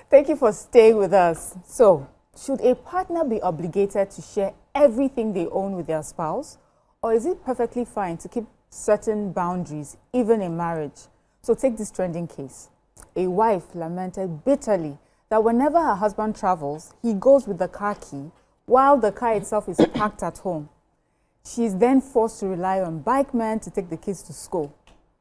Thank you for staying with us. So, should a partner be obligated to share everything they own with their spouse? Or is it perfectly fine to keep certain boundaries, even in marriage? So take this trending case. A wife lamented bitterly that whenever her husband travels, he goes with the car key while the car itself is parked at home. She is then forced to rely on bike men to take the kids to school.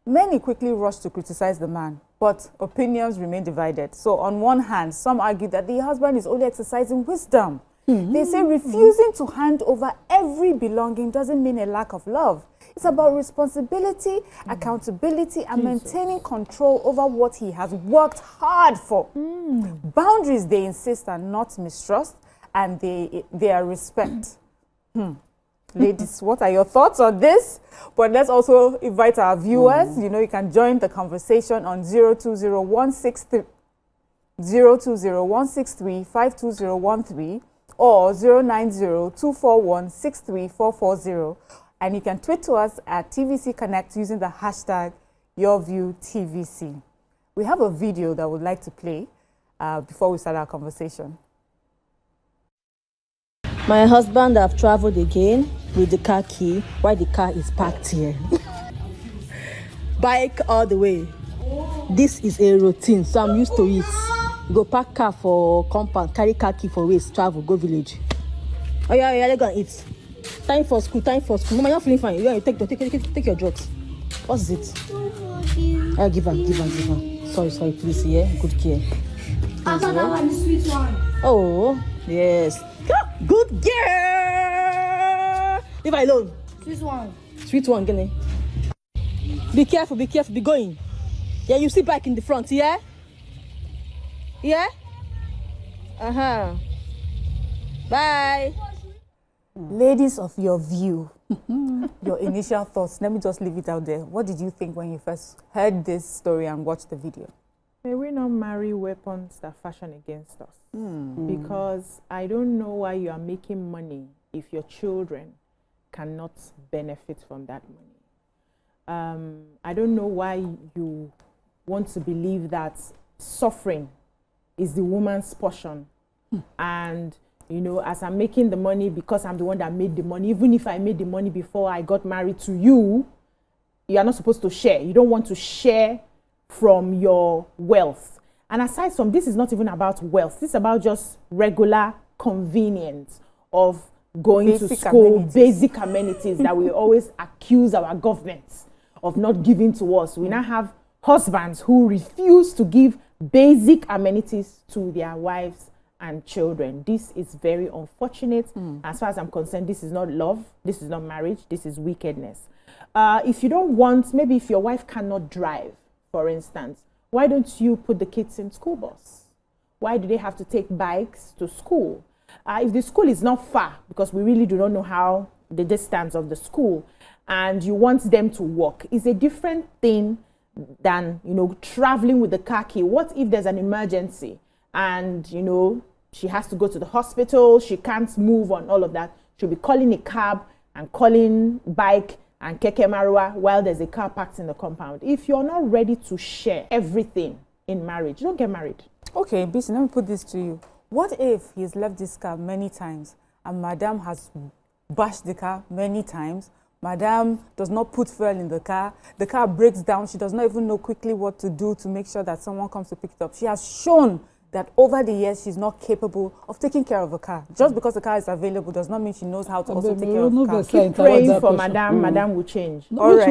Many quickly rush to criticize the man, but opinions remain divided. So on one hand, some argue that the husband is only exercising wisdom. They say refusing to hand over every belonging doesn't mean a lack of love. It's about responsibility, accountability, and maintaining control over what he has worked hard for. Boundaries, they insist, are not mistrust, and they are respect. Ladies, what are your thoughts on this? But let's also invite our viewers. You know, you can join the conversation on 020-163-52013 or 090-241-63440. And you can tweet to us at TVC Connect using the hashtag YourViewTVC. We have a video that we'd like to play before we start our conversation. My husband have traveled again with the car key while the car is parked here. Bike all the way. This is a routine, so I'm used to it. Go park car for compound, carry car key for waste, travel, go village. Oh yeah, they're gonna eat. Time for school. Mama, you're feeling fine. Yeah, take your drugs. What's it? I'll give her. Sorry, please, yeah. Good care. Another one, the sweet one. Oh, yes. Good girl. Leave her alone. Sweet one, Gene. Be careful, be going. Yeah, you sit back in the front, yeah? Yeah? Bye. Ladies of your view, your initial thoughts, let me just leave it out there. What did you think when you first heard this story and watched the video? May we not marry weapons that fashion against us. Because I don't know why you are making money if your children cannot benefit from that money. I don't know why you want to believe that suffering is the woman's portion. And, you know, as I'm making the money because I'm the one that made the money, even if I made the money before I got married to you, you are not supposed to share. You don't want to share from your wealth. And aside from this, is not even about wealth. This is about just regular convenience of going to school, basic amenities that we always accuse our governments of not giving to us. We now have husbands who refuse to give basic amenities to their wives and children. This is very unfortunate. As far as I'm concerned, this is not love. This is not marriage. This is wickedness. If you don't want, maybe if your wife cannot drive, for instance, why don't you put the kids in school bus? Why do they have to take bikes to school? If the school is not far, because we really do not know how the distance of the school, and you want them to walk, is a different thing than, you know, traveling with the car key. What if there's an emergency and, you know, she has to go to the hospital, she can't move on all of that. She'll be calling a cab and calling bike and keke marua while there's a car parked in the compound. If you're not ready to share everything in marriage, don't get married. Okay, Bisi, let me put this to you. What if he's left this car many times and Madam has bashed the car many times? Madam does not put fuel in the car breaks down, she does not even know quickly what to do to make sure that someone comes to pick it up. She has shown that over the years she's not capable of taking care of a car. Just because the car is available does not mean she knows how to also take care of the car. Keep praying for Madam. Madam will change. All right. I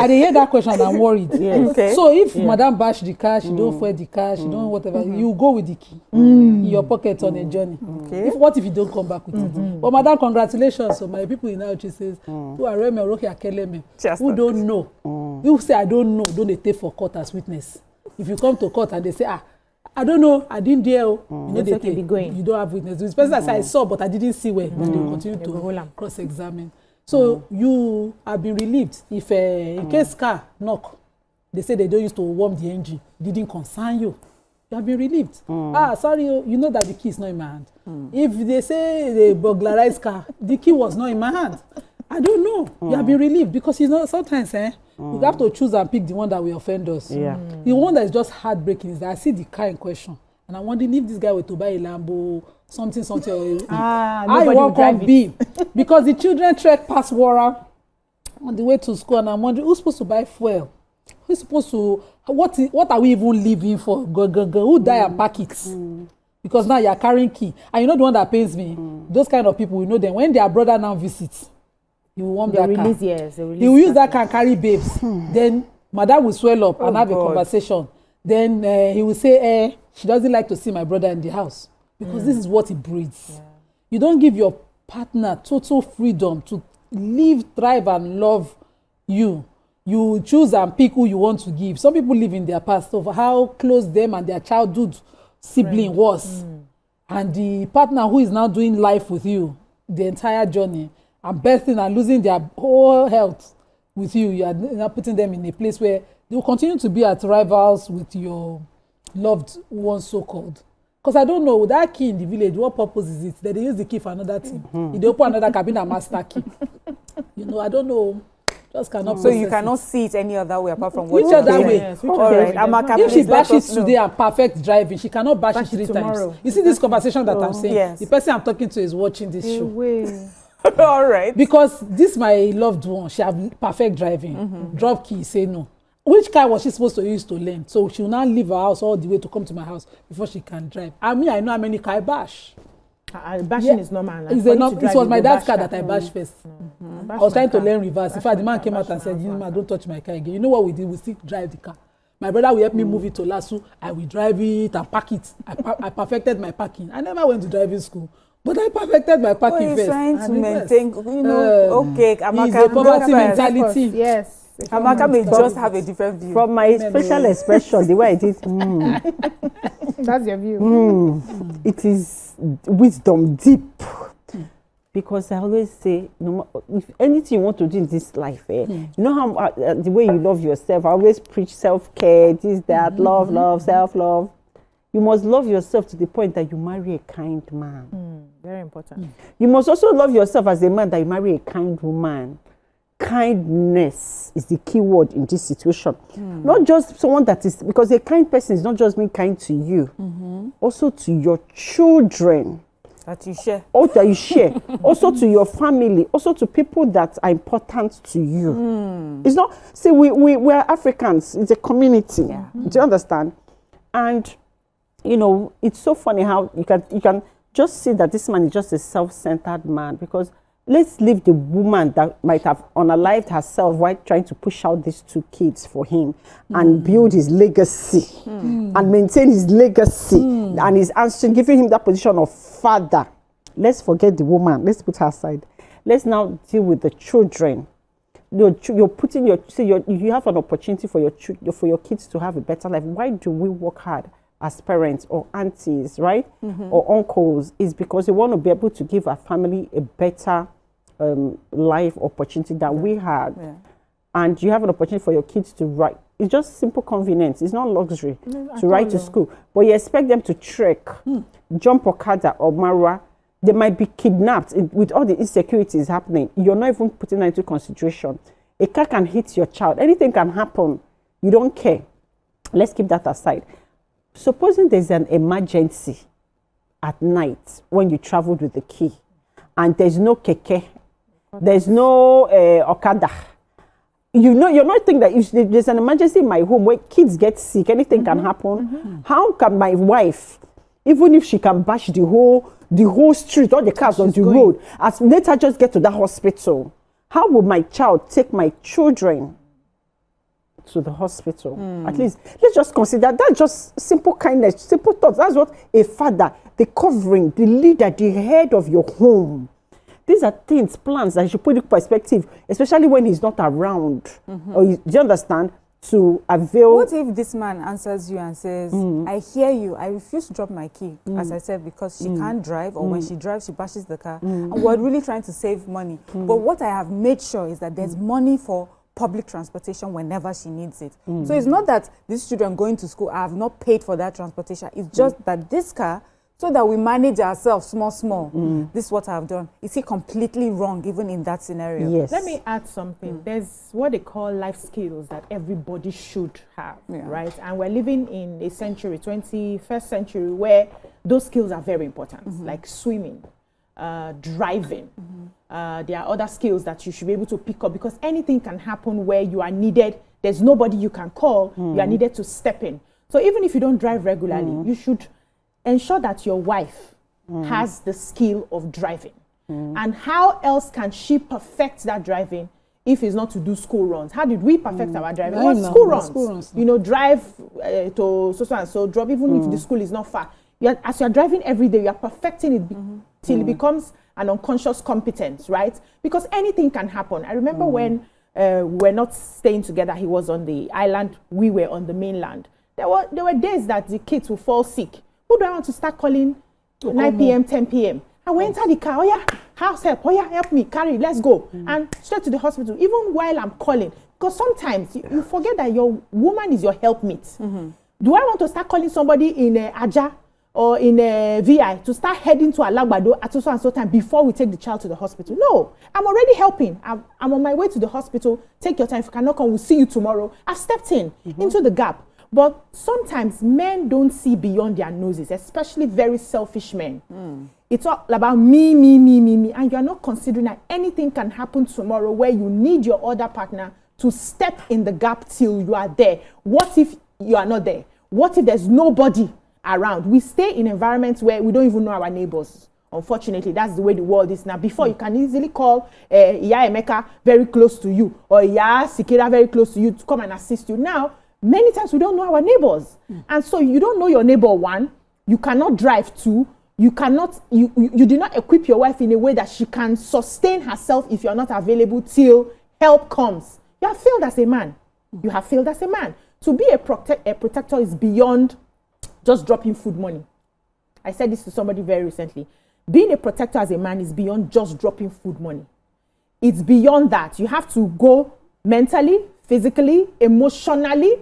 hear that question, I'm worried. Yes. Okay. So if Madam bash the car, she don't fuel the car, she don't whatever, you go with the key in your pocket on a journey. Okay. What if you don't come back with it? But Madam, congratulations. So my people in Auchi says, who are Remy or Rocky Akeleme, who don't know. You say I don't know, don't they take for court as witness? If you come to court and they say, I don't know, I didn't dare, you know, they be going. You don't have witness. The person say I saw, but I didn't see where. But they will continue to cross-examine. So you have been relieved. If in case car knock, they say they don't use to warm the engine, didn't concern you. You have been relieved. Sorry, you know that the key is not in my hand. If they say they burglarized car, the key was not in my hand. I don't know. You have been relieved because sometimes you have to choose and pick the one that will offend us. Yeah. The one that is just heartbreaking is that I see the car in question and I'm wondering if this guy were to buy a Lambo, something, I won't come be because the children trek past Wara on the way to school and I'm wondering who's supposed to buy fuel? Who's supposed to what are we even living for? Who die and pack it? Because now you're carrying key. And you know the one that pains me? Those kind of people, you know them. When their brother now visits, he will want that car. Yes, he will use that car and carry babes. Then madam will swell up and have a conversation. Then he will say, she doesn't like to see my brother in the house. Because this is what he breeds. Yeah. You don't give your partner total freedom to live, thrive, and love you. You choose and pick who you want to give. Some people live in their past of how close them and their childhood sibling was. And the partner who is now doing life with you, the entire journey, and birthing and losing their whole health with you, you are now putting them in a place where they will continue to be at rivals with your loved ones, so-called. Because I don't know, that key in the village, what purpose is it? That they use the key for another thing. If they open another cabin and master key. I don't know. Just cannot. So you cannot see it any other way apart from what which other way? Yes, all right. Amaka, if she bashes today and perfect driving, she cannot bash it 3 times. You see this conversation that I'm saying? Yes. The person I'm talking to is watching this show. All right. Because this my loved one, she have perfect driving. Drop key, say no. Which car was she supposed to use to learn? So she will now leave her house all the way to come to my house before she can drive. I know how many car I bash. Bashing is normal. Like, it was my dad's car that I bashed first. I was trying to learn reverse. In fact, the man came out and said, don't touch my car again. You know what we did? We still drive the car. My brother will help me move it to Lasso. I will drive it and park it. I perfected my parking. I never went to driving school. But I perfected my parking first. Trying to maintain, okay, Amaka, it's a poverty mentality. Yes. Amaka may just have a different view. From my facial expression, the way I did, that's your view. It is wisdom deep. Because I always say, if anything you want to do in this life, you know how the way you love yourself, I always preach self-care, this, that, love, self-love. You must love yourself to the point that you marry a kind man. Very important. You must also love yourself as a man that you marry a kind woman. Kindness is the key word in this situation. Not just someone that is, because a kind person is not just being kind to you, also to your children. That you share. That you share. Also to your family, also to people that are important to you. It's not, see, we are Africans, it's a community. Yeah. Do you understand? And, it's so funny how you can just see that this man is just a self-centered man, because let's leave the woman that might have unalived herself while trying to push out these 2 kids for him and build his legacy and maintain his legacy and his answering, giving him that position of father. Let's forget the woman. Let's put her aside. Let's now deal with the children. You're putting you have an opportunity for your kids to have a better life. Why do we work hard as parents or aunties, right? Or uncles? Is because we want to be able to give our family a better life opportunity that we had. Yeah. And you have an opportunity for your kids to write. It's just simple convenience. It's not luxury to write to school. But you expect them to trek, jump Okada or Marwa. They might be kidnapped with all the insecurities happening. You're not even putting that into consideration. A car can hit your child. Anything can happen. You don't care. Let's keep that aside. Supposing there's an emergency at night when you traveled with the key and there's no keke, there's no Okada. You're not thinking that if there's an emergency in my home where kids get sick, anything can happen. How can my wife, even if she can bash the whole street, all the cars on the road, let her just get to that hospital? How will my child take my children to the hospital? At least let's just consider that. Just simple kindness, simple thoughts. That's what a father, the covering, the leader, the head of your home. These are things, plans that you should put in perspective, especially when he's not around. Do you understand? To avail. What if this man answers you and says, I hear you, I refuse to drop my key, as I said, because she can't drive, or when she drives, she bashes the car. And we're really trying to save money. But what I have made sure is that there's money for public transportation whenever she needs it. So it's not that these children going to school, I have not paid for that transportation. It's just that this car, so that we manage ourselves small. This is what I've done. Is he completely wrong even in that scenario? Yes. Let me add something. There's what they call life skills that everybody should have, right? And we're living in a century, 21st century, where those skills are very important, like swimming, driving. There are other skills that you should be able to pick up, because anything can happen where you are needed. There's nobody you can call. You are needed to step in. So even if you don't drive regularly, you should ensure that your wife has the skill of driving. And how else can she perfect that driving if it's not to do school runs? How did we perfect our driving? Well, school runs. You know, drive to so and so, drop, even if the school is not far. As you're driving every day, you're perfecting it till it becomes an unconscious competence, right? Because anything can happen. I remember when we're not staying together, he was on the island, we were on the mainland. There were days that the kids would fall sick. Who do I want to start calling 9 p.m., 10 p.m.? I went inside the car, oh yeah, house help, oh yeah, help me, carry, let's go. And straight to the hospital, even while I'm calling. Because sometimes you forget that your woman is your helpmate. Do I want to start calling somebody in Aja or in VI to start heading to Alagbado at so and so time before we take the child to the hospital? No, I'm already helping. I'm on my way to the hospital. Take your time. If you cannot come, we'll see you tomorrow. I've stepped in into the gap. But sometimes men don't see beyond their noses, especially very selfish men. It's all about me, and you're not considering that anything can happen tomorrow where you need your other partner to step in the gap till you are there. What if you are not there? What if there's nobody around? We stay in environments where we don't even know our neighbors. Unfortunately, that's the way the world is now. Before, you can easily call Iya Emeka very close to you, or Iya Sikira very close to you to come and assist you. Now, many times we don't know our neighbors. And so you don't know your neighbor, one, you cannot drive, two, you do not equip your wife in a way that she can sustain herself if you're not available till help comes. You have failed as a man. You have failed as a man. To be a protector is beyond just dropping food money. I said this to somebody very recently. Being a protector as a man is beyond just dropping food money. It's beyond that. You have to go mentally, physically, emotionally,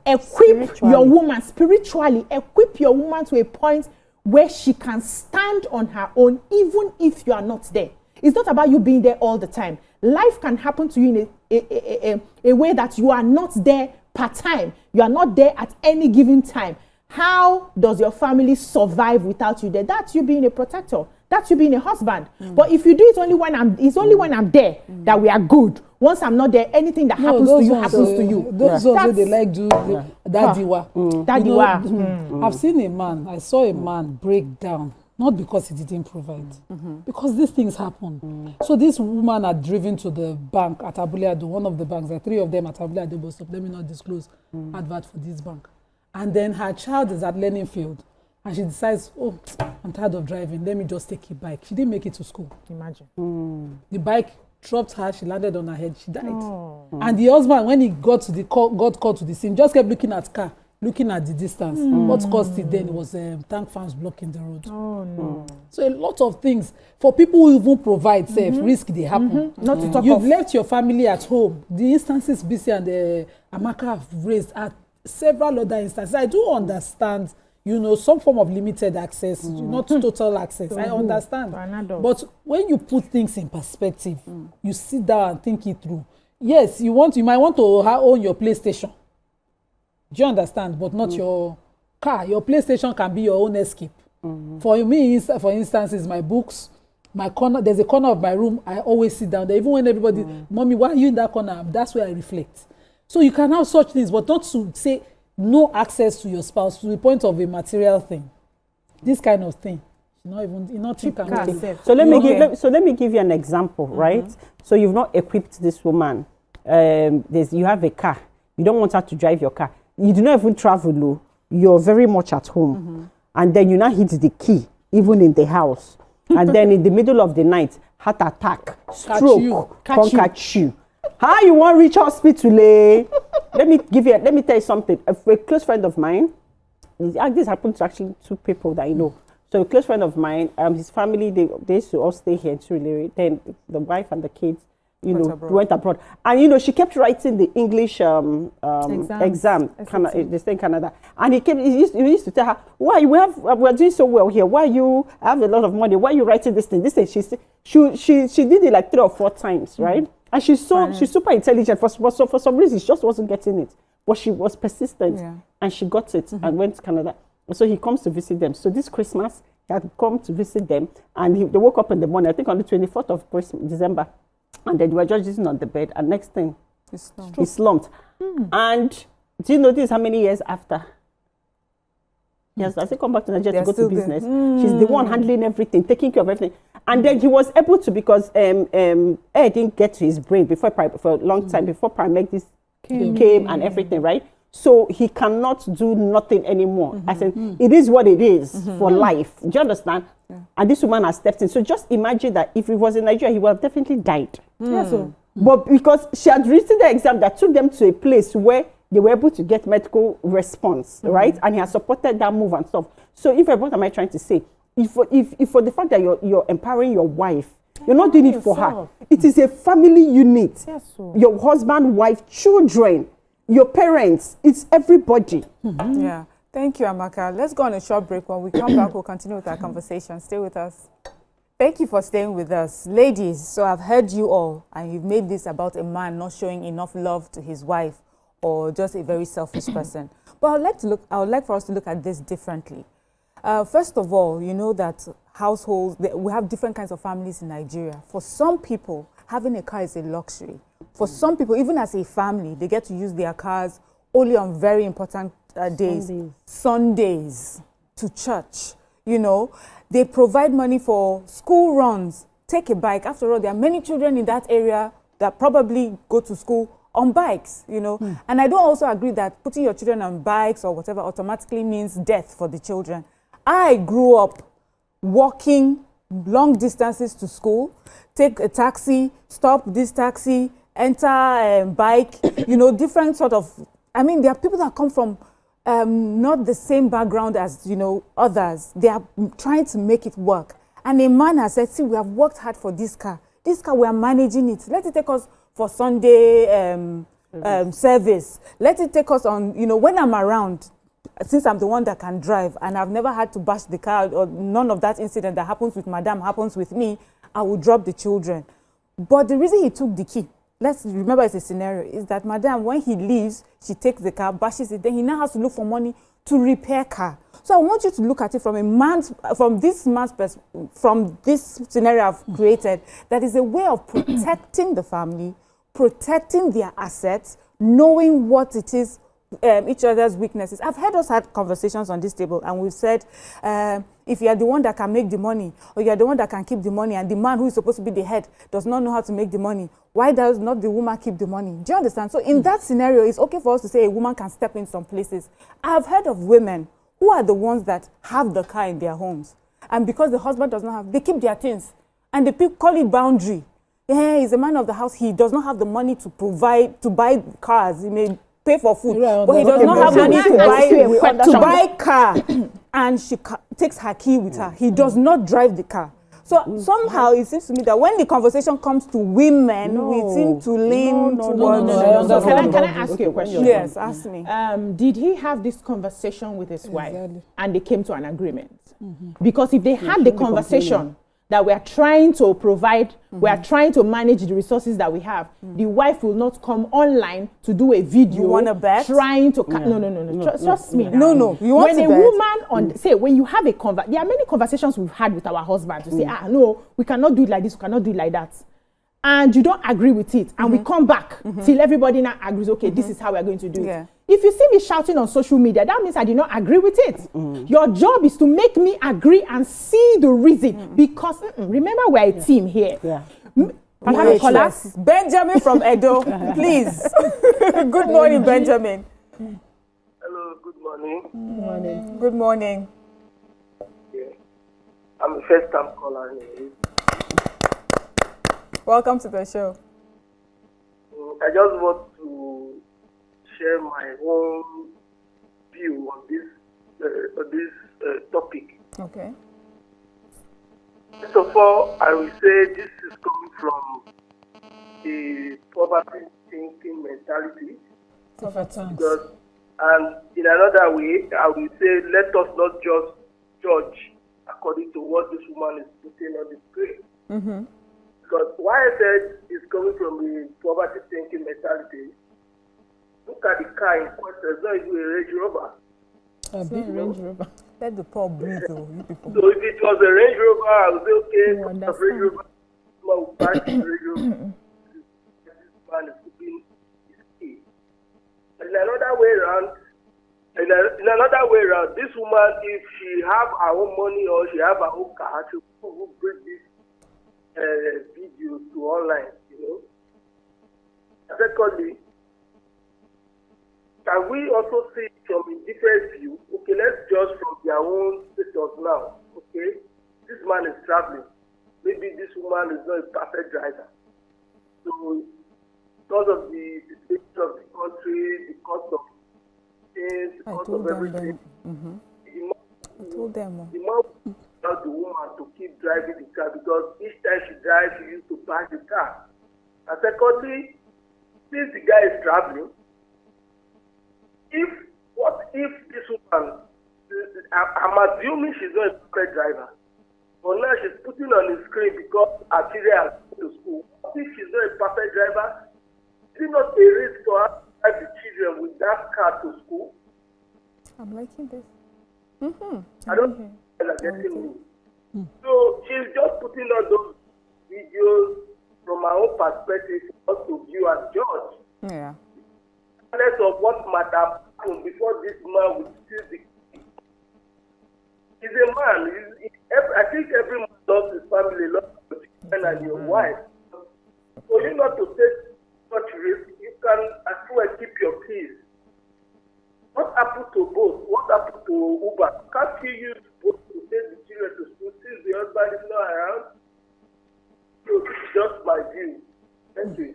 equip your woman, spiritually, equip your woman to a point where she can stand on her own, even if you are not there. It's not about you being there all the time. Life can happen to you in a way that you are not there part-time. You are not there at any given time. How does your family survive without you there? That's you being a protector. That's you being a husband. But if you do it only when I'm there that we are good. Once I'm not there, anything that happens to you happens to you. Those ones they like do dadiwa. Dadiwa. I've seen a man, I saw a man break down, not because he didn't provide, because these things happen. So this woman had driven to the bank at Obligated, one of the banks, there are 3 of them at Obligated, but stop, let me not disclose advert for this bank. And then her child is at learning field. And she decides, oh, I'm tired of driving. Let me just take a bike. She didn't make it to school. Imagine. The bike dropped her. She landed on her head. She died. And the husband, when he got called to the scene, just kept looking at car, looking at the distance. What caused it then was tank farms blocking the road. Oh, no. So a lot of things. For people who even provide risk, they happen. Not to talk You've of. left your family at home. The instances BC and Amaka have raised are several other instances. I do understand, some form of limited access, not total access. I understand. But when you put things in perspective, you sit down and think it through. Yes, you might want to own your PlayStation. Do you understand? But not your car. Your PlayStation can be your own escape. For me, for instance, is my books, my corner. There's a corner of my room. I always sit down there. Even when everybody, Mommy, why are you in that corner? That's where I reflect. So you can have such things, but not to say no access to your spouse to the point of a material thing. This kind of thing, nothing can be. So let me give you an example, right? So you've not equipped this woman. You have a car. You don't want her to drive your car. You do not even travel low. You're very much at home, and then you now hit the key, even in the house, and then in the middle of the night, heart attack, stroke, catch you. How you want reach hospital? Let me tell you something. A close friend of mine, this happened to actually 2 people that I know. So a close friend of mine, his family, they used to all stay here in Surulere. Then the wife and the kids, went abroad. And, she kept writing the English exam, they stay in Canada. And he used to tell her, why, we're doing so well here. Why you have a lot of money? Why are you writing this thing? This thing, she did it like 3 or 4 times, right? And she's super intelligent. For some reason, she just wasn't getting it. But she was persistent, and she got it and went to Canada. So he comes to visit them. So this Christmas, he had come to visit them, and they woke up in the morning, I think on the 24th of December, and then they were just sitting on the bed, and next thing, he slumped. And do you know this how many years after? Yes, as he come back to Nigeria to go to business, she's the one handling everything, taking care of everything. And then he was able to, because air didn't get to his brain for a long time, before paramedics came and everything, right? So he cannot do nothing anymore. I said, it is what it is for life. Do you understand? And this woman has stepped in. So just imagine that if it was in Nigeria, he would have definitely died. But because she had written the exam that took them to a place where they were able to get medical response, right? And he has supported that move and stuff. So what am I trying to say? If for the fact that you're empowering your wife, you're not doing it for her. It is a family unit. Your husband, wife, children, your parents, it's everybody. Yeah. Thank you, Amaka. Let's go on a short break. When we come back, we'll continue with our conversation. Stay with us. Thank you for staying with us. Ladies, so I've heard you all, and you've made this about a man not showing enough love to his wife or just a very selfish person. But I would like for us to look at this differently. First of all, you know that households, we have different kinds of families in Nigeria. For some people, having a car is a luxury. For some people, even as a family, they get to use their cars only on very important days. Sundays to church, They provide money for school runs. Take a bike. After all, there are many children in that area that probably go to school on bikes, And I don't also agree that putting your children on bikes or whatever automatically means death for the children. I grew up walking long distances to school, take a taxi, stop this taxi, enter a bike, different sort of, there are people that come from not the same background as, others. They are trying to make it work. And a man has said, see, we have worked hard for this car. This car, we are managing it. Let it take us for Sunday service. Let it take us on, when I'm around, since I'm the one that can drive and I've never had to bash the car or none of that incident that happens with madam happens with me, I will drop the children. But the reason he took the key, let's remember it's a scenario, is that madam, when he leaves, she takes the car, bashes it, then he now has to look for money to repair car. So I want you to look at it from this scenario I've created, that is a way of protecting the family, protecting their assets, knowing what it is, each other's weaknesses. I've heard us had conversations on this table, and we've said, if you are the one that can make the money, or you are the one that can keep the money, and the man who is supposed to be the head does not know how to make the money, why does not the woman keep the money? Do you understand? So in that scenario, it's okay for us to say a woman can step in some places. I've heard of women who are the ones that have the car in their homes, and because the husband does not have, they keep their things, and the people call it boundary. Yeah, he's a man of the house. He does not have the money to buy cars. He may pay for food, but he does not have money to buy car, and she takes her key with her. He does not drive the car. So somehow it seems to me that when the conversation comes to women, we seem to lean towards. So can I ask you a question? Yes, ask me. Did he have this conversation with his wife, and they came to an agreement? Because if they had the conversation that we are trying to provide, we are trying to manage the resources that we have, the wife will not come online to do a video. You want to bet? Trying to no. Trust me. No. You want when to a bet? woman say when you have a there are many conversations we've had with our husband to say, no, we cannot do it like this, we cannot do it like that. And you don't agree with it, and we come back till everybody now agrees, okay, this is how we're going to do it. If you see me shouting on social media, that means I did not agree with it. Your job is to make me agree and see the reason, because remember, we're a team here. Benjamin from Edo, please. Good morning, Benjamin. Hello, good morning. Good morning. Yeah. I'm a first-time caller. Welcome to the show. I just want to share my own view on this topic. Okay. First of all, I will say this is coming from a poverty thinking mentality. Times. Because, and in another way, I will say, let us not just judge according to what this woman is putting on the screen. Because why I said it's coming from a poverty thinking mentality, look at the car in question. It's not even a Range Rover. It's not a Range Rover. Let the poor breathe, though, you people. So if it was a Range Rover, I would say, okay, You Range understand. Rover, will buy the Range Rover. This man is keeping his key. And in another way around, this woman, if she have her own money or she have her own car, she will bring this video to online, you know. And secondly, can we also see from a different view? Okay, let's judge from their own status now. Okay, this man is traveling. Maybe this woman is not a perfect driver. So, because of the situation of the country, the cost of things, the cost of everything, I told them. the man tells the woman to keep driving the car because each time she drives, she used to buy the car. And secondly, since the guy is traveling, what if this woman, I'm assuming she's not a perfect driver, but now she's putting on the screen because her children are going to school. What if she's not a perfect driver? Is it not a risk for her to drive the children with that car to school? I'm liking this. I don't think you are getting me. So she's just putting on those videos from her own perspective for us to view and judge. Yeah. Regardless of what might have happened before this man would steal the key. He's a man. I think every man loves his family, loves your children and your wife. For you not to take such risk, you can as well keep your peace. What happened to both? What happened to Uber? Can't you use both to take the children to school since the husband is not around? So this is just my view. Thank you.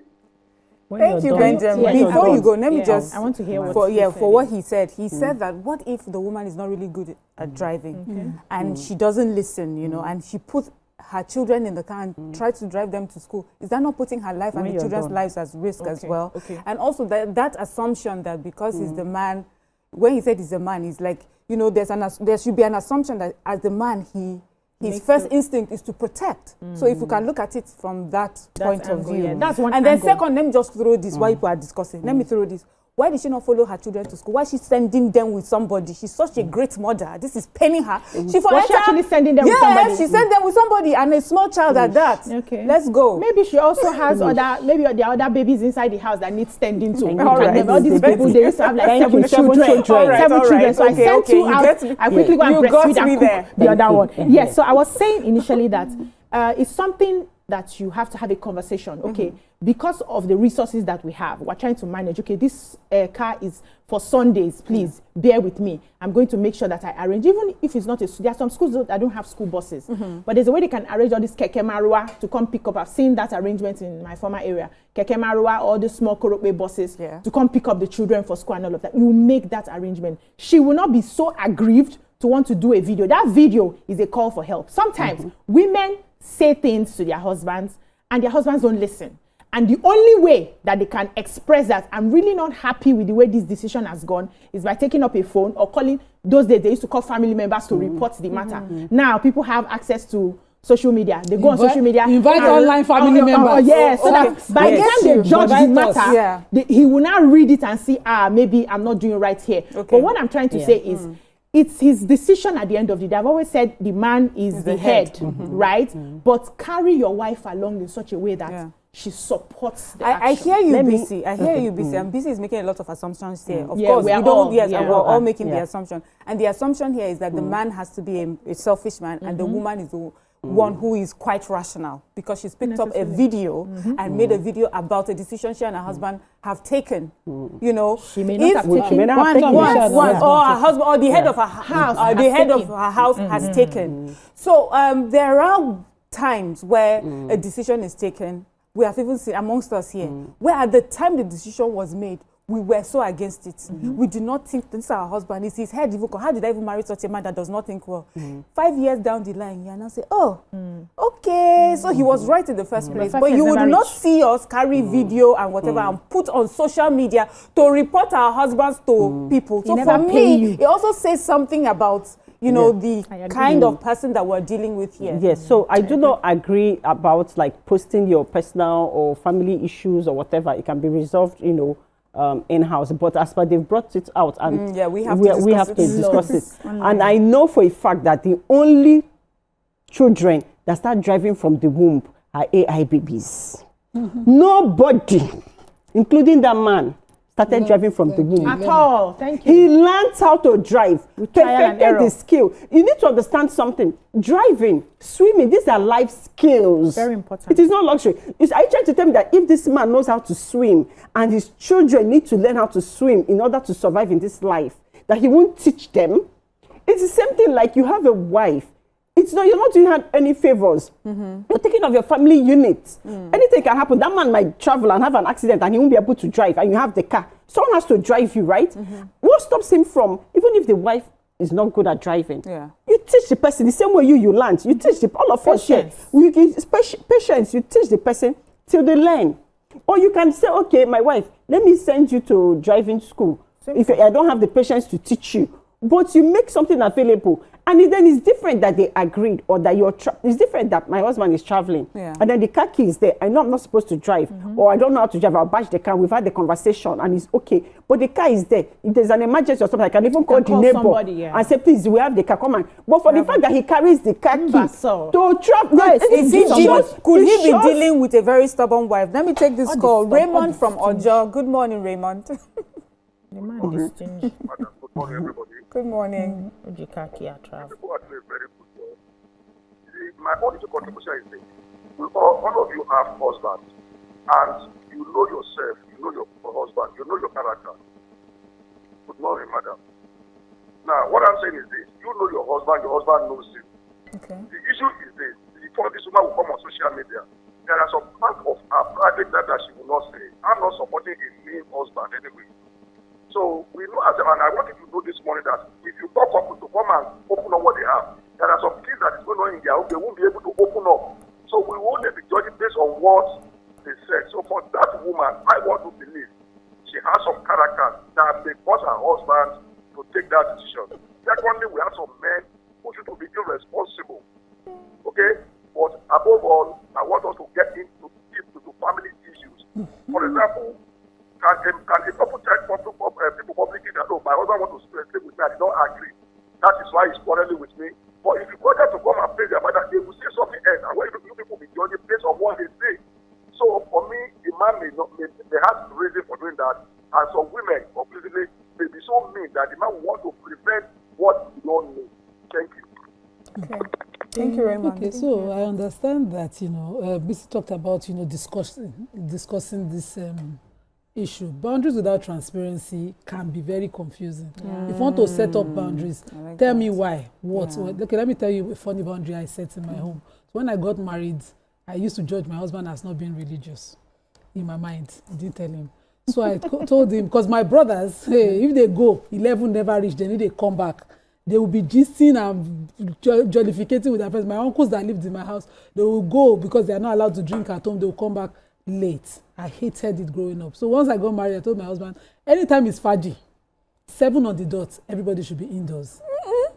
Thank you, Benjamin. Before you go, let me just I want to hear what for what he said. He said that what if the woman is not really good at driving and she doesn't listen, you know, and she puts her children in the car and tries to drive them to school? Is that not putting her life and the children's lives at risk as well? And also that assumption that because he's the man, when he said he's a man, he's like, you know, there should be an assumption that as the man, his first instinct is to protect. So if you can look at it from that point of view. That's one and then angle. second, let me just throw this while people are discussing. Let me throw this. Why did she not follow her children to school? Why is she sending them with somebody? She's such a great mother. This is paining her. Was she actually sending them with somebody? Yeah, she sent them with somebody and a small child at that. Okay. Let's go. Maybe she also has there are other babies inside the house that need tending to. All right. All these people, they used to have like seven children. So I sent two out. I quickly go and breastfeed and cook the other one. Yes, so I was saying initially that it's something that you have to have a conversation. Okay, because of the resources that we have, we're trying to manage. Okay, this car is for Sundays. Please bear with me. I'm going to make sure that I arrange, even if it's not there are some schools that don't have school buses, but there's a way they can arrange all this keke marua to come pick up. I've seen that arrangement in my former area. Keke marua, all the small korope buses to come pick up the children for school and all of that. You make that arrangement. She will not be so aggrieved to want to do a video. That video is a call for help. Sometimes women say things to their husbands and their husbands don't listen. And the only way that they can express that I'm really not happy with the way this decision has gone is by taking up a phone or calling. Those days they used to call family members to report the matter. Now people have access to social media. They go on social media. Invite online family members. Yes, so that by the time they judge the matter, he will now read it and see, maybe I'm not doing right here. But what I'm trying to say is, it's his decision at the end of the day. I've always said the man is the head, right? But carry your wife along in such a way that she supports the action. I hear you, BC. I hear you, BC. And BC is making a lot of assumptions here. Of course, we don't. Yes, and we're all making the assumption. And the assumption here is that the man has to be a selfish man, and the woman is the one who is quite rational because she's picked up a video and made a video about a decision she and her husband have taken. You know, she may not have taken one, or her husband, or the head of her house, the head of her house has taken. So there are times where a decision is taken. We have even seen amongst us here, where at the time the decision was made, we were so against it. We do not think this is our husband. Is his head even? How did I even marry such a man that does not think well? 5 years down the line, you are now say, oh, okay, so he was right in the first place. But you would not see us carry video and whatever and put on social media to report our husbands to people. So for me, it also says something about the kind of person that we're dealing with here. Yes, so I do not agree about like posting your personal or family issues or whatever. It can be resolved, in-house. But as per they've brought it out, and we have to discuss it. And I know for a fact that the only children that start driving from the womb are AI babies. Nobody, including that man, started driving from the womb. At all. Thank you. He learned how to drive, perfected the skill. You need to understand something. Driving, swimming, these are life skills. Very important. It is not luxury. Are you trying to tell me that if this man knows how to swim and his children need to learn how to swim in order to survive in this life, that he won't teach them? It's the same thing like you have a wife. You're not doing any favors. You're taking of your family unit. Anything can happen. That man might travel and have an accident and he won't be able to drive, and you have the car. Someone has to drive you, right? What stops him from, even if the wife is not good at driving, you teach the person the same way you learn. You teach all of us here. Patience. You teach the person till they learn. Or you can say, okay, my wife, let me send you to driving school. If I don't have the patience to teach you, but you make something available. And then it's different that they agreed, or that it's different that my husband is traveling. And then the car key is there. I know I'm not supposed to drive, or I don't know how to drive. I'll bash the car. We've had the conversation and it's okay. But the car is there. If there's an emergency or something, I can even call the neighbor and say, please, we have the car. Come on. But for the fact that he carries the car key to travel, could he be dealing with a very stubborn wife? Let me take this call. Raymond from Ojo. Good morning, Raymond. The man is stingy. Good morning, everybody. Good morning. People are doing a very good job. My only contribution is this. All of you have husbands, and you know yourself, you know your husband, you know your character. Good morning, madam. Now, what I'm saying is this. You know your husband knows you. Okay. The issue is this. Before this woman will come on social media, there are some parts of her private life that she will not say. I'm not supporting a mean husband anyway. So we know, and I want you to know this morning that if you talk up to come and open up what they have, there are some things that is going on in their home, they won't be able to open up. So we won't be judging based on what they said. So for that woman, I want to believe she has some character that may cause her husband to take that decision. Secondly, we have some men who should be irresponsible. Okay? But above all, I want us to get into family issues. For example, can a couple tell people publicly that, oh, my husband wants to sleep with me, I did not agree. That is why he's quarreling with me. But if you go there to come and pray their mother, they will say something else. And when you people be judging based on what they say. So for me, the man may have reason for doing that. And some women, completely, may be so mean that the man will want to prevent what you don't know. Thank you. Okay. Thank you very much. Okay, so I understand that, Bisi talked about, discussing this issue. Boundaries without transparency can be very confusing. If you want to set up boundaries, tell me why. What? Okay, let me tell you a funny boundary I set in my home. So when I got married, I used to judge my husband as not being religious in my mind. I didn't tell him. So I told him, because my brothers, hey, if they go, 11 never reach, then if they come back, they will be gisting and jollificating with their friends. My uncles that lived in my house, they will go because they are not allowed to drink at home. They will come back late. I hated it growing up. So once I got married, I told my husband, anytime it's Faji, 7 on the dot, everybody should be indoors.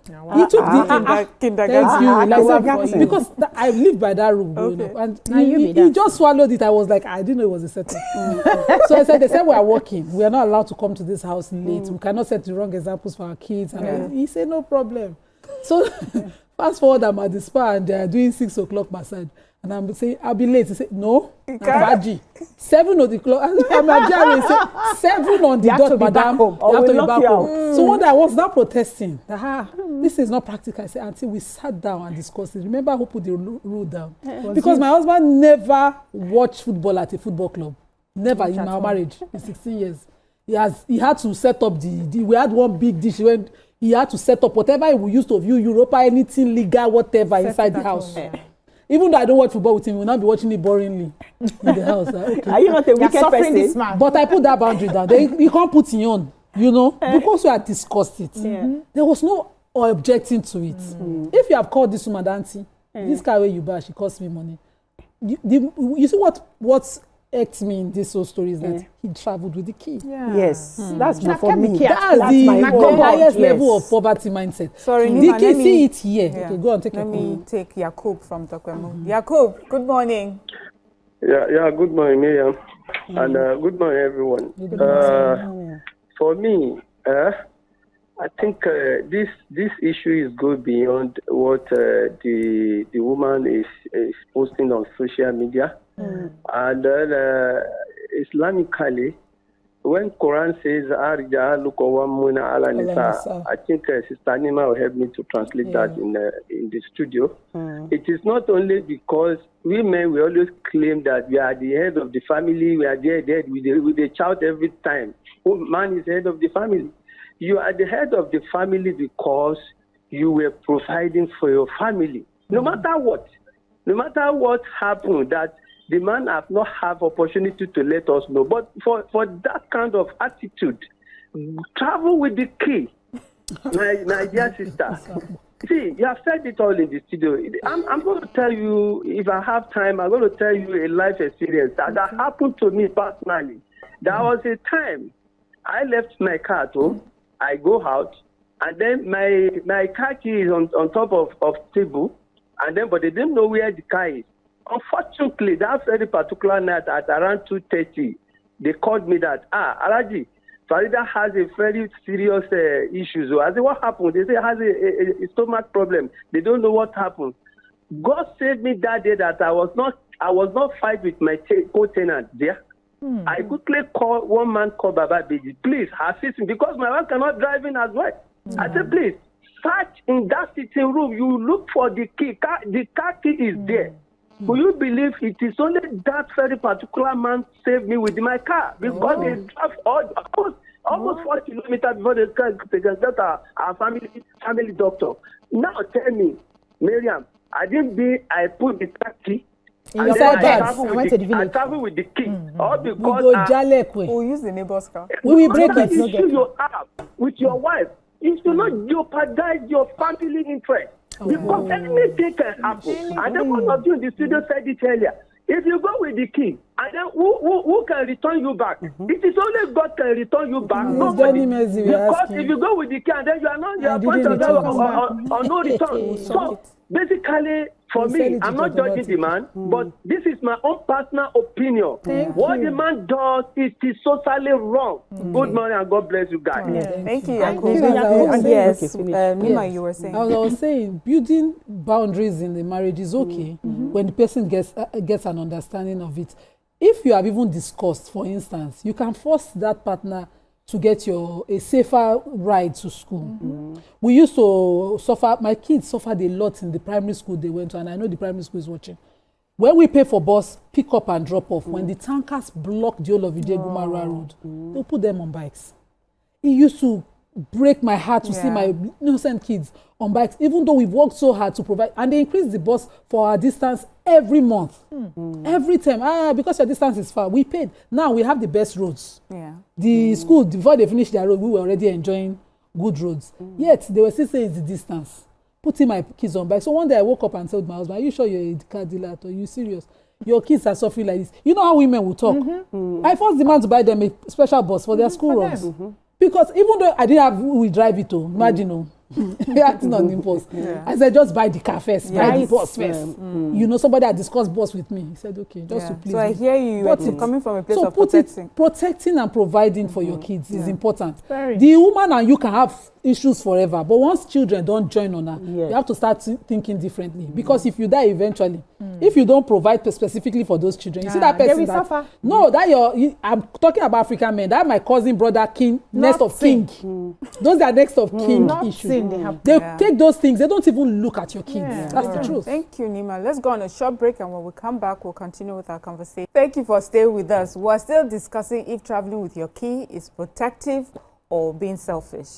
He took the kindergarten. Because I lived by that rule growing up. And he just swallowed it. I was like, I didn't know it was a setup. So I said, they said we are working. We are not allowed to come to this house late. We cannot set the wrong examples for our kids. And he said, no problem. So fast forward, I'm at the spa and they are doing 6 o'clock massage. And I'm saying, I'll be late. He said, no, Faji. 7 on the clock. I'm at Jerry. He said, 7 on the dot, madam. You have to be back home. So one day I was now protesting. This is not practical. I said, until we sat down and discussed it. Remember who put the rule down? Because my husband never watched football at a football club. Never in our marriage in 16 years. He had to set up we had one big dish when he had to set up whatever we used to view Europa, anything legal, whatever inside the house. Even though I don't watch football with him, we'll not be watching it boringly in the house. Okay. Are you not a You're wicked suffering this person? man. But I put that boundary down. You can't put it on, you know, because we had discussed it. There was no objecting to it. If you have called this woman, auntie, this car where you buy, she cost me money. You see what irked me in this whole story is that he traveled with the key. Yeah. Yes, that's Should have for kept the me. key at That's That's the my own. highest Yes. level of poverty mindset. Sorry, The Nima, key, let me- see it here. Yeah. Okay, go on, take Let it. me take Yakub from Tokwemo. Yakub, good morning. Yeah, good morning, Miriam. And good morning, everyone. For me, I think this issue is go beyond what the woman is posting on social media. And Islamically, when Quran says "Arja lukawamuna ala nisa," I think Sister Nima will help me to translate that in the studio. It is not only because women, we always claim that we are the head of the family, we are there with a child every time. Man is head of the family. You are the head of the family because you were providing for your family. No matter what happened, that the man have not have opportunity to let us know. But for that kind of attitude, travel with the key, my dear sister. See, you have said it all in the studio. I'm going to tell you, if I have time, I'm going to tell you a life experience that happened to me personally. There was a time I left my car at home. I go out, and then my car key is on top of table, and then but they didn't know where the car is. Unfortunately, that very particular night at around 2:30, they called me that Alaji, Farida has a very serious issue. So I said, what happened? They say has a stomach problem. They don't know what happened. God saved me that day that I was not fight with my co-tenant there. I quickly call one man called Baba Beji. Please assist me because my wife cannot drive in as well. I said, please search in that sitting room. You look for the key. The car key is there. Will you believe it is only that very particular man saved me with my car because they drive almost 4 kilometers before they can get our family doctor. Now tell me, Miriam, I put the car key. In your pocket. I went to the I village. travel with the key. All We because go Jalekwe. We'll use the neighbor's car. We will break whatever it. issue you have with your wife, you should not jeopardize your family interest. Because anything can happen. And then one of you in the studio said it earlier. If you go with the key, and then who can return you back? It is only God can return you back. Nobody. Because if you go with the key, and then you are not your point of or no return. So basically, for me, I'm not judging the man, but this is my own personal opinion. What the man does is totally wrong. Good morning and God bless you guys. Thank you, Thank Yakub. you. And yes, Okay, finish. Nima, Yes. you were saying. I was saying, building boundaries in the marriage is okay when the person gets an understanding of it. If you have even discussed, for instance, you can force that partner to get a safer ride to school. We used to suffer, my kids suffered a lot in the primary school they went to, and I know the primary school is watching. When we pay for bus, pick up and drop off, when the tankers block the whole of Idegumara Road, they'll put them on bikes. It used to break my heart to see my innocent kids on bikes, even though we've worked so hard to provide, and they increase the bus for our distance every month. Every time, because your distance is far, we paid. Now we have the best roads. The school, before they finished their road, we were already enjoying good roads. Yet they were still saying it's the distance. Putting my kids on bike. So one day I woke up and told my husband, are you sure you're a car dealer? Are you serious? Your kids are suffering like this. You know how women will talk. I forced the man to buy them a special bus for their school runs. Because even though I didn't have who will drive it, imagine, acting on impulse. I said, just buy the car first, buy the bus first. You know, somebody had discussed bus with me. He said, okay, just to please So I me. hear you, But you're coming from a place so of protecting. Protecting and providing for your kids is important. Very. The woman and you can have issues forever, but once children don't join on her, you have to start thinking differently. Because if you die eventually, if you don't provide specifically for those children, you see that they person will that suffer. no, that I'm talking about African men. That my cousin, brother, king, next of king. Those are next of king issues. They take those things. They don't even look at your kids. That's the truth. Thank you, Nima. Let's go on a short break, and when we come back, we'll continue with our conversation. Thank you for staying with us. We're still discussing if traveling with your key is protective or being selfish.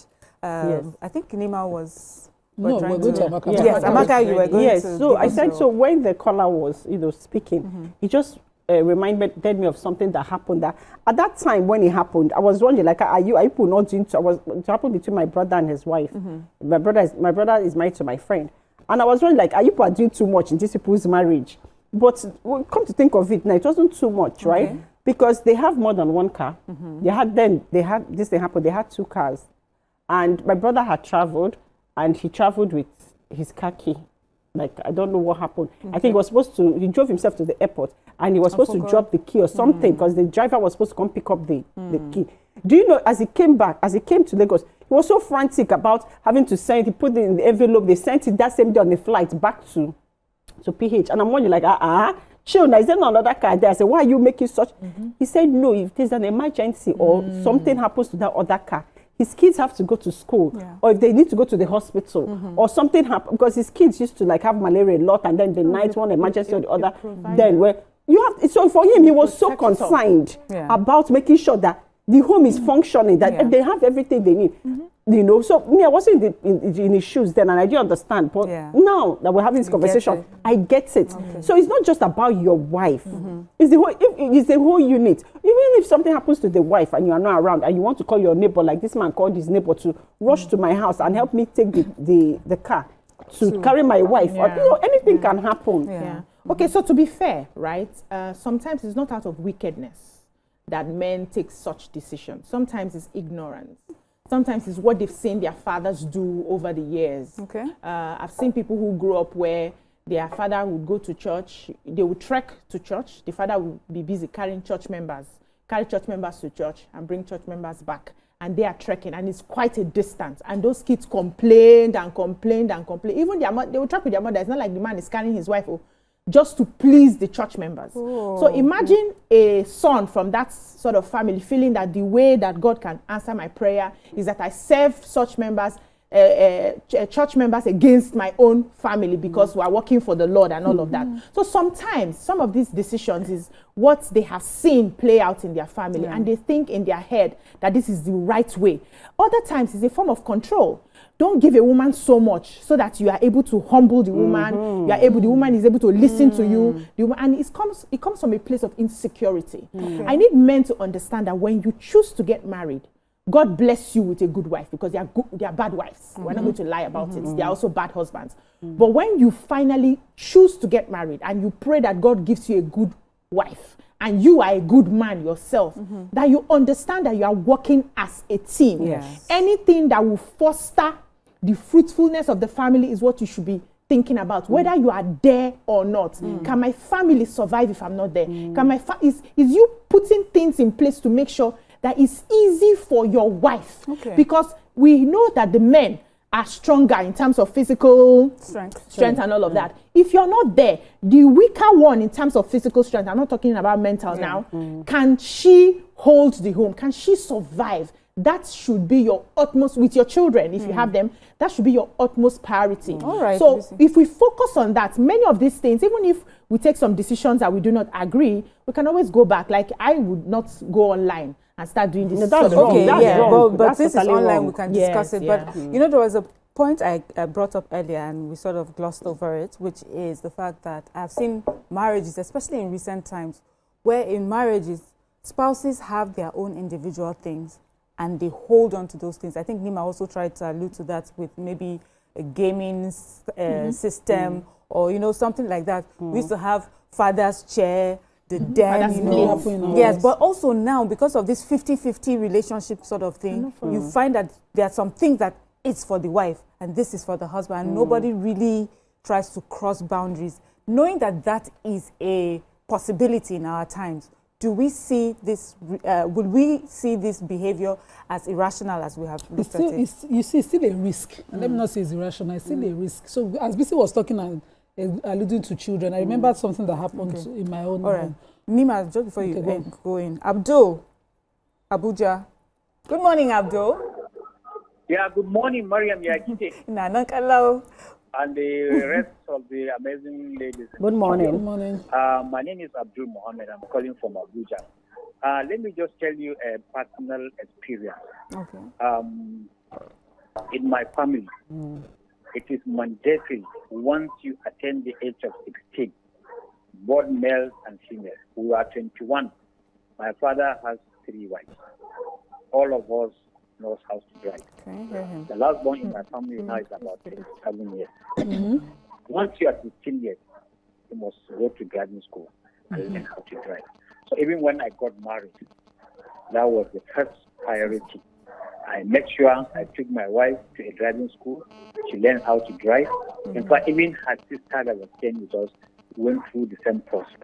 I think Nima was No, we're going to Amaka. Yes, Amaka, you were going yes, to. so I said, so when the caller was, speaking, he just reminded me of something that happened. That at that time when it happened, I was wondering, like, are you people not doing? It happened between my brother and his wife. My brother is married to my friend, and I was wondering, like, are you people doing too much in these people's marriage? But come to think of it, now it wasn't too much, right? Because they have more than one car. They had this thing happened. They had 2 cars, and my brother had traveled, and he traveled with his car key. Like, I don't know what happened. I think he drove himself to the airport, and he was supposed to drop the key or something, because the driver was supposed to come pick up the key. Do you know, as he came to Lagos, he was so frantic about having to send, he put it in the envelope, they sent it that same day on the flight back to PH. And I'm wondering, like, chill, now, is there not another car there? I said, why are you making such? He said, no, if there's an emergency or something happens to that other car, his kids have to go to school, or if they need to go to the hospital, or something happens, because his kids used to, like, have malaria a lot, and then the night one emergency or the other, then where you have. So for him, he was so concerned about making sure that the home is functioning, that they have everything they need. You know, so me, I wasn't in his shoes then, and I didn't understand. But now that we're having this conversation, I get it. So it's not just about your wife; it's the whole unit. Even if something happens to the wife and you are not around, and you want to call your neighbor, like this man called his neighbor to rush to my house and help me take the car to carry my wife, or anything can happen. Okay, so to be fair, right? Sometimes it's not out of wickedness that men take such decisions. Sometimes it's ignorance. Sometimes it's what they've seen their fathers do over the years. Okay. I've seen people who grew up where their father would go to church, they would trek to church. The father would be busy carry church members to church and bring church members back. And they are trekking, and it's quite a distance. And those kids complained and complained and complained. Even they would trek with their mother. It's not like the man is carrying his wife just to please the church members. So imagine a son from that sort of family feeling that the way that God can answer my prayer is that I serve such members, church members against my own family because we are working for the Lord and all of that. So sometimes some of these decisions is what they have seen play out in their family, and they think in their head that this is the right way. Other times it's a form of control. Don't give a woman so much so that you are able to humble the woman. The woman is able to listen to you. And it comes from a place of insecurity. I need men to understand that when you choose to get married, God bless you with a good wife, because they are bad wives. We're not going to lie about it. They are also bad husbands. But when you finally choose to get married and you pray that God gives you a good wife, and you are a good man yourself, that you understand that you are working as a team. Anything that will foster the fruitfulness of the family is what you should be thinking about, whether you are there or not. Can my family survive if I'm not there? Can is you putting things in place to make sure that it's easy for your wife? Because we know that the men are stronger in terms of physical strength and all of that. If you're not there, the weaker one in terms of physical strength, I'm not talking about mental now, can she hold the home? Can she survive? That should be your utmost, with your children, if you have them, that should be your utmost priority. All right. So if we focus on that, many of these things, even if we take some decisions that we do not agree, we can always go back. Like, I would not go online and start doing this. That's wrong. That's wrong. But this is online, we can discuss it. But you know, there was a point I brought up earlier and we sort of glossed over it, which is the fact that I've seen marriages, especially in recent times, where in marriages, spouses have their own individual things and they hold on to those things. I think Nima also tried to allude to that with maybe a gaming system or, you know, something like that. We used to have father's chair, the den, you know. Yes, but also now, because of this 50-50 relationship sort of thing, you find that there are some things that it's for the wife and this is for the husband. And nobody really tries to cross boundaries. Knowing that that is a possibility in our times, do we see this, will we see this behavior as irrational as we have looked at it? You see, it's still a risk. And let me not say it's irrational, it's still a risk. So as Bisi was talking and alluding to children, I remembered something that happened in my own home. Nima, just before you go in, Abdul, Abuja. Good morning, Abdul. Yeah, good morning, Mariam Yakite. Hello. And the rest of the amazing ladies. Good morning. Good morning. My name is Abdul Mohammed. I'm calling from Abuja. Let me just tell you a personal experience. In my family, it is mandatory once you attain the age of 16, both male and female. We are 21. My father has 3 wives. All of us knows how to drive. Can you hear him? The last born in my family now is about 7 years. Once you are 16 years, you must go to driving school and learn how to drive. So even when I got married, that was the first priority. I made sure I took my wife to a driving school. She learned how to drive. In fact, even her sister that was staying with us went through the same process.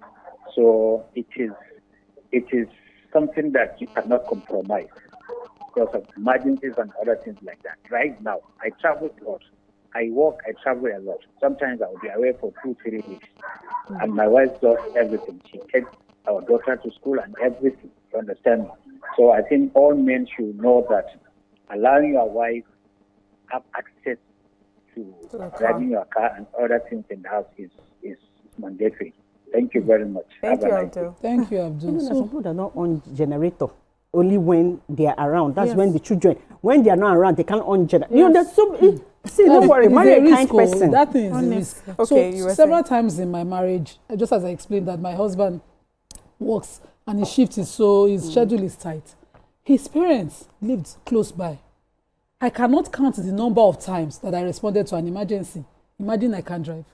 So it is something that you cannot compromise because of emergencies and other things like that. Right now, I travel a lot. I work, I travel a lot. Sometimes I will be away for 2-3 weeks. And my wife does everything. She takes our daughter to school and everything. You understand me? So I think all men should know that allowing your wife have access to driving your car and other things in the house is mandatory. Thank you very much. Thank you, Abdul. Thank you, Abdul. Some people are not on generator. Only when they are around. That's when the children, when they are not around, they can't on generator. You know, there's so. See, don't worry, marry a kind person. That thing is a risk. Okay, so several times in my marriage, just as I explained that my husband works and his shift is so, his schedule is tight. His parents lived close by. I cannot count the number of times that I responded to an emergency. Imagine I can't drive.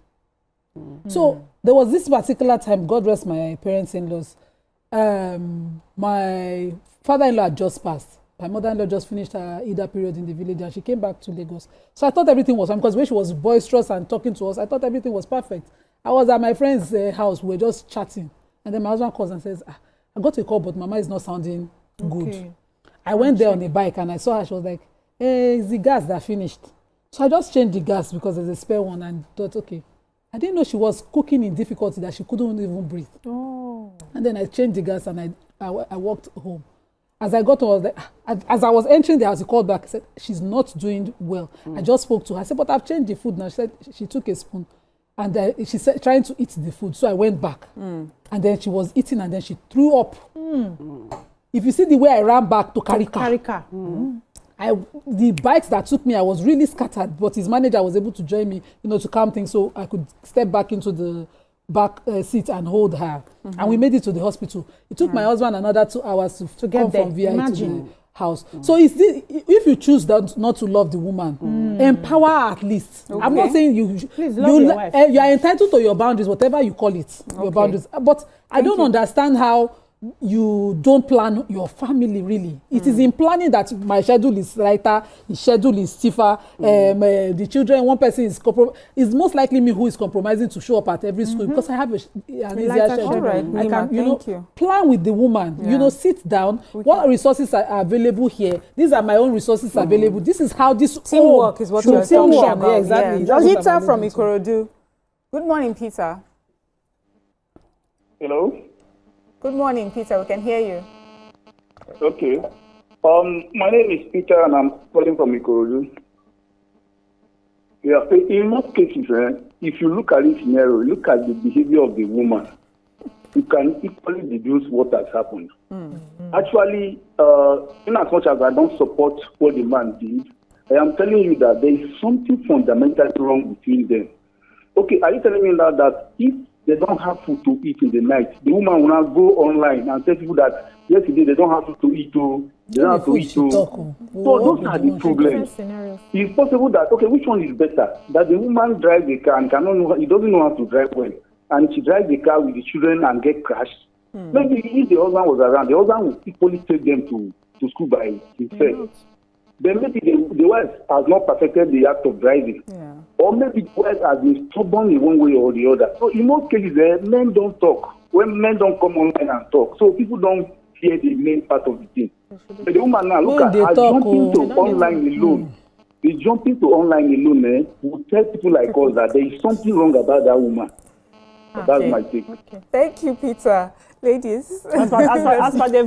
So there was this particular time, God rest my parents-in-laws, my father-in-law had just passed. My mother-in-law just finished her Ida period in the village and she came back to Lagos. So I thought everything was fine because when she was boisterous and talking to us, I thought everything was perfect. I was at my friend's house, we were just chatting. And then my husband calls and says, I got a call, but Mama is not sounding good. I went there on a bike and I saw her, she was like, hey, it's the gas that finished. So I just changed the gas because there's a spare one and thought, okay. I didn't know she was cooking in difficulty, that she couldn't even breathe. And then I changed the gas and I walked home. As I got home, as I was entering the house, he called back. He said, she's not doing well. I just spoke to her. I said, but I've changed the food now. She said she took a spoon and she said trying to eat the food. So I went back and then she was eating and then she threw up. If you see the way I ran back to Karika, the bikes that took me, I was really scattered, but his manager was able to join me, to calm things so I could step back into the back seat and hold her. And we made it to the hospital. It took my husband another 2 hours to get from VI to the house. So if you choose not to love the woman, empower her at least. I'm not saying you are entitled to your boundaries, whatever you call it, your boundaries. But I don't understand how you don't plan your family really. It is in planning that my schedule is lighter, his schedule is stiffer, the children, one person is it's most likely me who is compromising to show up at every school because I have an easier schedule. Right, I can, plan with the woman, sit down, what resources are available here, these are my own resources available, this is how this teamwork is what you're talking about. Yeah, exactly. Yeah. Peter from Ikorodu. Good morning, Peter. Hello. Good morning, Peter. We can hear you. Okay. My name is Peter, and I'm calling from Ikorodu. Yeah. In most cases, if you look at this scenario, look at the behavior of the woman, you can equally deduce what has happened. Actually, in as much as I don't support what the man did, I am telling you that there is something fundamentally wrong between them. Okay, are you telling me now that if they don't have food to eat in the night, the woman will now go online and tell people that yesterday they don't have food to eat, they don't have to eat. So those are the problems. It's possible that, okay, which one is better? That the woman drives the car and he doesn't know how to drive well, and she drives the car with the children and get crashed. Maybe if the husband was around, the husband would equally take them to school by himself. Then maybe the wife has not perfected the act of driving. Or maybe the wife has been stubborn in one way or the other. So in most cases, men don't talk. When men don't come online and talk, so people don't hear the main part of the thing. But the woman now, look at her jumping to online alone. The jumping to online alone will tell people like us that there is something wrong about that woman. That's my take. Thank you, Peter. Ladies, as far the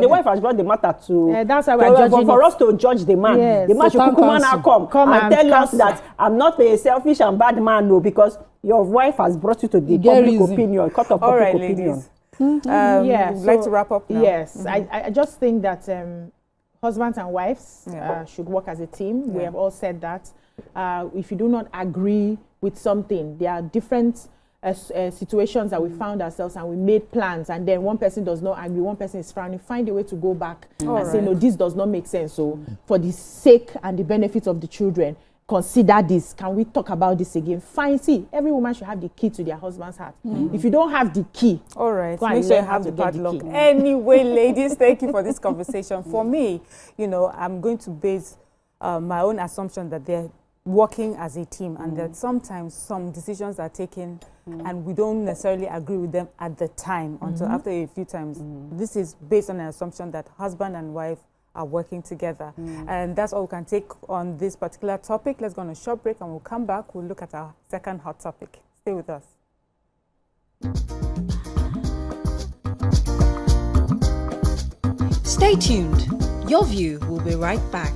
wife has brought the matter to, that's how we're judging for us to judge the man. Yes. The man should come and tell us that I'm not a selfish and bad man, no, because your wife has brought you to the public opinion, court of public opinion. Would like to wrap up now. Yes, I just think that husbands and wives should work as a team. We have all said that. if you do not agree with something, there are different situations that we found ourselves and we made plans, and then one person does not agree, one person is frowning. Find a way to go back and say, no, this does not make sense. So for the sake and the benefit of the children, consider this. Can we talk about this again? Fine. See, every woman should have the key to their husband's heart. If you don't have the key, all right, go and make sure you learn how have to the get the padlock. key. Anyway, ladies, thank you for this conversation. For me, I'm going to base my own assumption that they're working as a team, and that sometimes some decisions are taken and we don't necessarily agree with them at the time until after a few times. This is based on an assumption that husband and wife are working together. And that's all we can take on this particular topic. Let's go on a short break and we'll come back. We'll look at our second hot topic. Stay with us. Stay tuned. Your View will be right back.